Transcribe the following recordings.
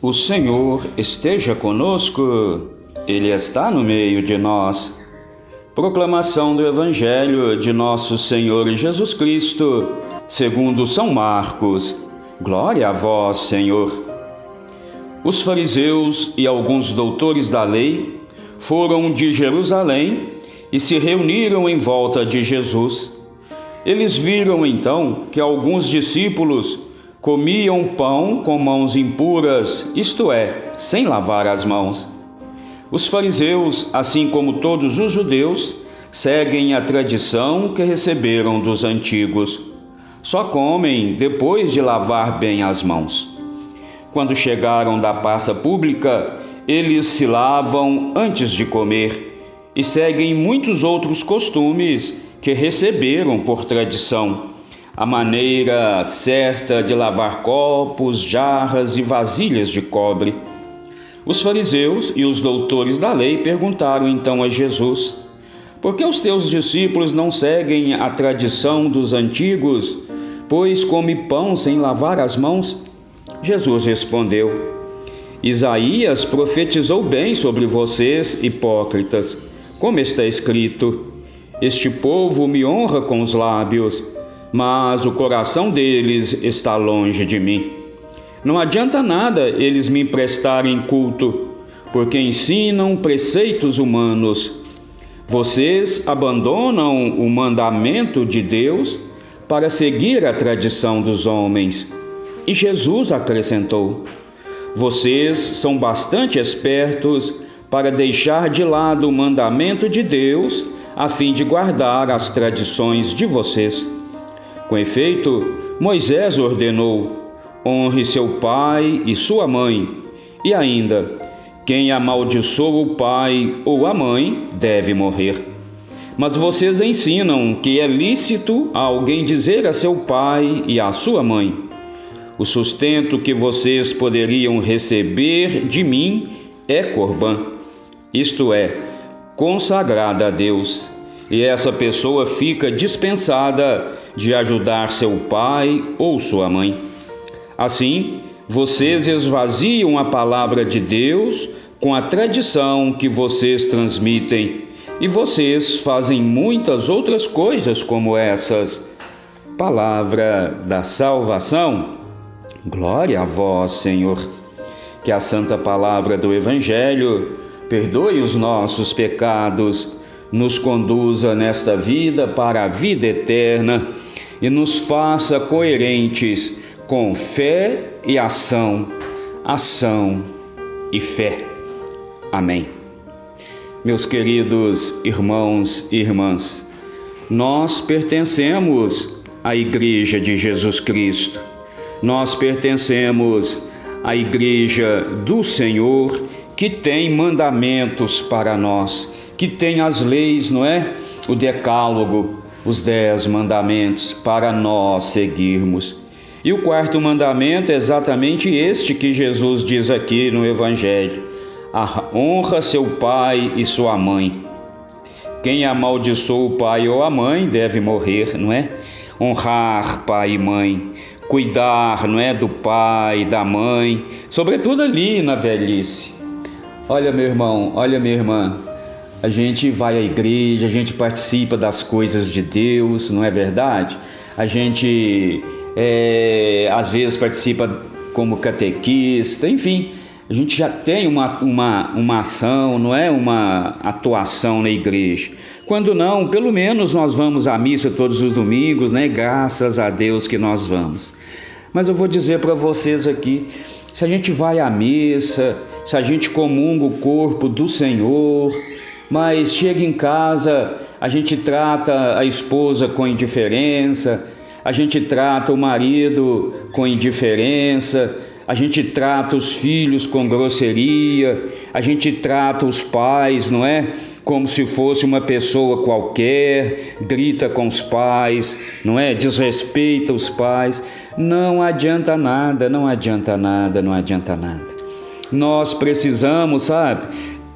O Senhor esteja conosco, Ele está no meio de nós. Proclamação do Evangelho de Nosso Senhor Jesus Cristo, segundo São Marcos. Glória a vós, Senhor. Os fariseus e alguns doutores da lei foram de Jerusalém e se reuniram em volta de Jesus. Eles viram então que alguns discípulos comiam pão com mãos impuras, isto é, sem lavar as mãos. Os fariseus, assim como todos os judeus, seguem a tradição que receberam dos antigos. Só comem depois de lavar bem as mãos. Quando chegaram da praça pública, eles se lavam antes de comer e seguem muitos outros costumes que receberam por tradição. A maneira certa de lavar copos, jarras e vasilhas de cobre. Os fariseus e os doutores da lei perguntaram então a Jesus: por que os teus discípulos não seguem a tradição dos antigos, pois come pão sem lavar as mãos? Jesus respondeu: Isaías profetizou bem sobre vocês, hipócritas, como está escrito: este povo me honra com os lábios, mas o coração deles está longe de mim. Não adianta nada eles me prestarem culto, porque ensinam preceitos humanos. Vocês abandonam o mandamento de Deus para seguir a tradição dos homens. E Jesus acrescentou: vocês são bastante espertos para deixar de lado o mandamento de Deus a fim de guardar as tradições de vocês. Com efeito, Moisés ordenou: honre seu pai e sua mãe, e ainda, quem amaldiçoa o pai ou a mãe deve morrer. Mas vocês ensinam que é lícito a alguém dizer a seu pai e a sua mãe: o sustento que vocês poderiam receber de mim é corbã, isto é, consagrada a Deus. E essa pessoa fica dispensada de ajudar seu pai ou sua mãe. Assim, vocês esvaziam a palavra de Deus com a tradição que vocês transmitem, e vocês fazem muitas outras coisas como essas. Palavra da salvação. Glória a vós, Senhor. Que a santa palavra do Evangelho perdoe os nossos pecados, nos conduza nesta vida para a vida eterna e nos faça coerentes com fé e ação, ação e fé. Amém. Meus queridos irmãos e irmãs, nós pertencemos à Igreja de Jesus Cristo. Nós pertencemos à Igreja do Senhor, que tem mandamentos para nós, que tem as leis, não é? O decálogo, os 10 mandamentos para nós seguirmos. E o quarto mandamento é exatamente este que Jesus diz aqui no Evangelho: honra seu pai e sua mãe. Quem amaldiçoa o pai ou a mãe deve morrer, não é? Honrar pai e mãe, cuidar, não é, do pai, da mãe, sobretudo ali na velhice. Olha, meu irmão, olha, minha irmã, a gente vai à igreja, a gente participa das coisas de Deus, não é verdade? A gente, às vezes, participa como catequista, enfim, a gente já tem uma ação, não é? Uma atuação na igreja. Quando não, pelo menos nós vamos à missa todos os domingos, né? Graças a Deus que nós vamos. Mas eu vou dizer para vocês aqui, se a gente vai à missa, se a gente comunga o corpo do Senhor, mas chega em casa, a gente trata a esposa com indiferença, a gente trata o marido com indiferença, a gente trata os filhos com grosseria, a gente trata os pais, não é? Como se fosse uma pessoa qualquer, grita com os pais, não é? Desrespeita os pais. Não adianta nada, não adianta nada, não adianta nada. Nós precisamos, sabe,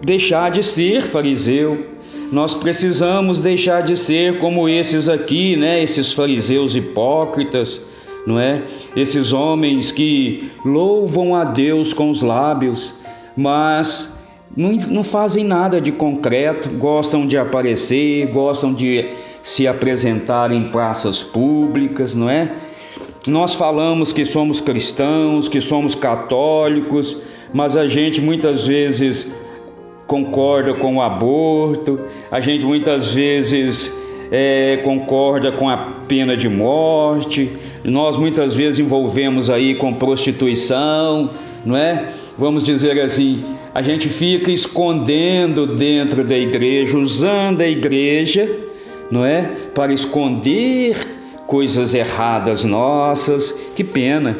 deixar de ser fariseu. Nós precisamos deixar de ser como esses aqui, né? Esses fariseus hipócritas. não é? Esses homens que louvam a Deus com os lábios, mas não fazem nada de concreto, gostam de aparecer, gostam de se apresentar em praças públicas, não é? Nós falamos que somos cristãos, que somos católicos, mas a gente muitas vezes concorda com o aborto, a gente muitas vezes concorda com a pena de morte, nós muitas vezes envolvemos aí com prostituição, não é? Vamos dizer assim, a gente fica escondendo dentro da igreja, usando a igreja, não é? Para esconder coisas erradas nossas. Que pena.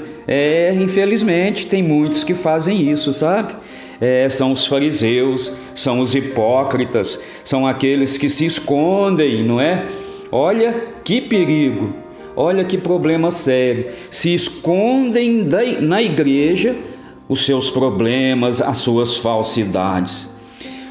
Infelizmente tem muitos que fazem isso, sabe? São os fariseus, são os hipócritas, são aqueles que se escondem, não é? Olha que perigo, olha que problema sério. Se escondem na igreja os seus problemas, as suas falsidades.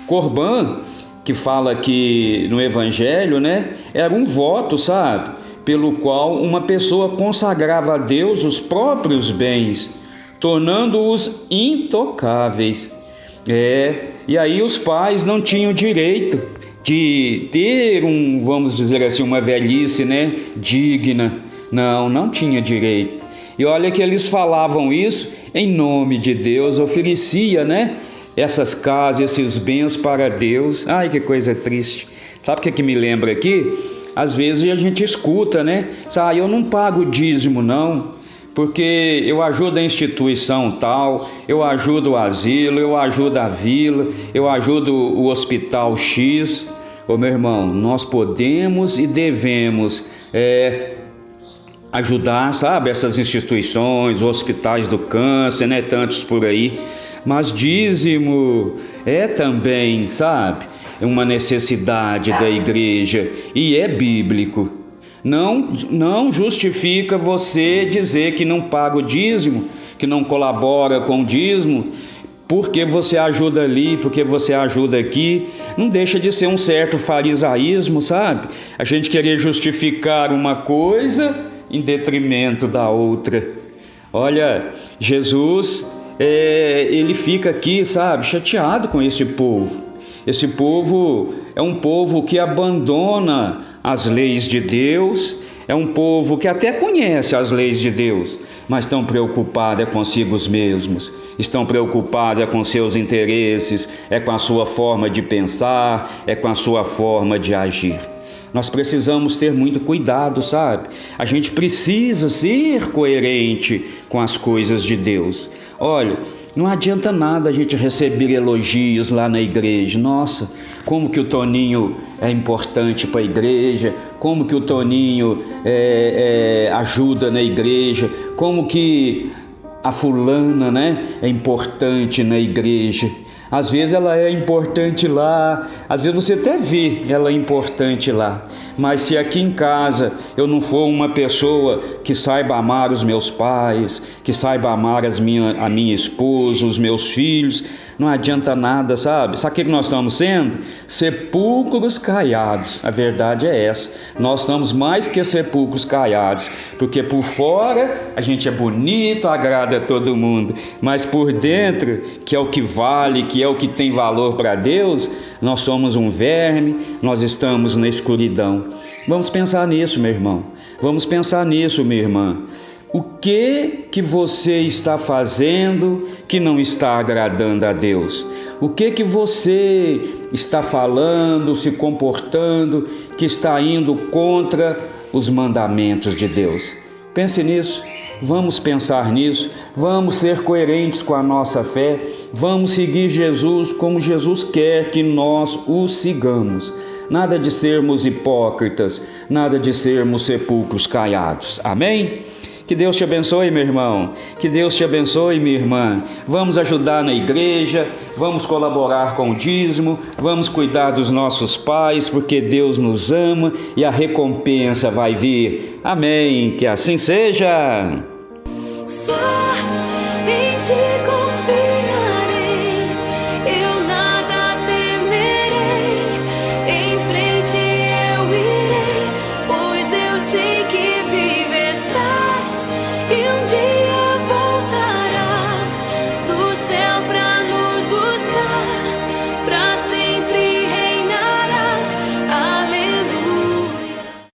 Corban, que fala aqui no Evangelho, né? Era um voto, sabe? Pelo qual uma pessoa consagrava a Deus os próprios bens, tornando-os intocáveis. E aí os pais não tinham direito de ter vamos dizer assim, uma velhice, né, digna. Não tinha direito. E olha que eles falavam isso em nome de Deus, oferecia, né, essas casas, esses bens para Deus. Ai, que coisa triste. Sabe o que me lembra aqui? Às vezes a gente escuta, né? Eu não pago dízimo não, porque eu ajudo a instituição tal, eu ajudo o asilo, eu ajudo a vila, eu ajudo o hospital X. Ô meu irmão, nós podemos e devemos ajudar, sabe, essas instituições, hospitais do câncer, né, tantos por aí, mas dízimo também, sabe, uma necessidade da igreja e é bíblico. Não justifica você dizer que não paga o dízimo, que não colabora com o dízimo, porque você ajuda ali, porque você ajuda aqui. Não deixa de ser um certo farisaísmo, sabe? A gente querer justificar uma coisa em detrimento da outra. Olha, Jesus, ele fica aqui, sabe, chateado com esse povo. Esse povo é um povo que abandona as leis de Deus, é um povo que até conhece as leis de Deus, mas estão preocupados consigo mesmos, estão preocupados com seus interesses, com a sua forma de pensar, com a sua forma de agir. Nós precisamos ter muito cuidado, sabe? A gente precisa ser coerente com as coisas de Deus. Olha, não adianta nada a gente receber elogios lá na igreja. Nossa, como que o Toninho é importante para a igreja, como que o Toninho ajuda na igreja, como que a fulana, né, é importante na igreja. Às vezes ela é importante lá, às vezes você até vê ela importante lá, mas se aqui em casa eu não for uma pessoa que saiba amar os meus pais, que saiba amar a minha esposa, os meus filhos, não adianta nada, sabe? Sabe o que nós estamos sendo? Sepulcros caiados. A verdade é essa. Nós estamos mais que sepulcros caiados, porque por fora a gente é bonito, agrada a todo mundo, mas por dentro, que é o que vale, que é o que tem valor para Deus, nós somos um verme, nós estamos na escuridão. Vamos pensar nisso, meu irmão. Vamos pensar nisso, minha irmã. O que você está fazendo que não está agradando a Deus? O que você está falando, se comportando, que está indo contra os mandamentos de Deus? Pense nisso. Vamos pensar nisso, vamos ser coerentes com a nossa fé, vamos seguir Jesus como Jesus quer que nós o sigamos. Nada de sermos hipócritas, nada de sermos sepulcros caiados. Amém? Que Deus te abençoe, meu irmão. Que Deus te abençoe, minha irmã. Vamos ajudar na igreja, vamos colaborar com o dízimo, vamos cuidar dos nossos pais, porque Deus nos ama e a recompensa vai vir. Amém. Que assim seja. Só em ti.